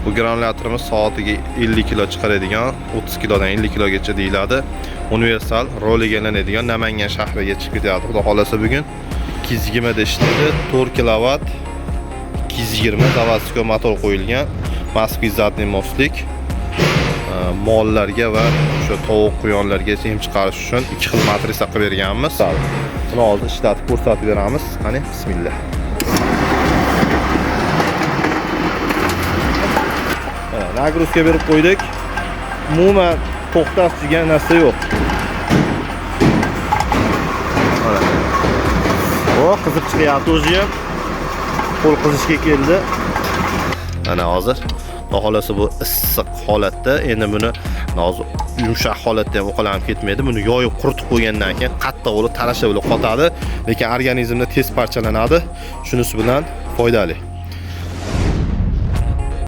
Bu granulyatorimiz soatiga 50 kilo chiqaradigan, 30 kilodan 50 kilogacha deyiladi. Universal roliga aylanadigan Namangan shahriga chiqib ketadi. Xudo xolasa bugun 220 da ishlaydi, 4 kilovat 220 заводской motor qo'yilgan. Moskva zatli mostlik. Mollarga va o'sha tovuq quyonlarga yem chiqarish uchun 2 xil matrisa qilib berganmiz. Buni hozir ishlatib ko'rsatib beramiz. Qani, bismillah. Nagruzka berib qo'ydik. Umuman to'xtash degan narsa yo'q. O, qizib chiqyapti o'zi ham. Qo'l qizishga keldi. Ana hozir xohlasa bu issiq holatda, endi buni hozir yumshoq holatda ham o'qalanib ketmaydi. Buni yoyib quritib qo'ygandan keyin qattiq bo'lib tarasha bo'lib qotadi, lekin organizmda tez parchalanadi. Shunisi bilan foydali.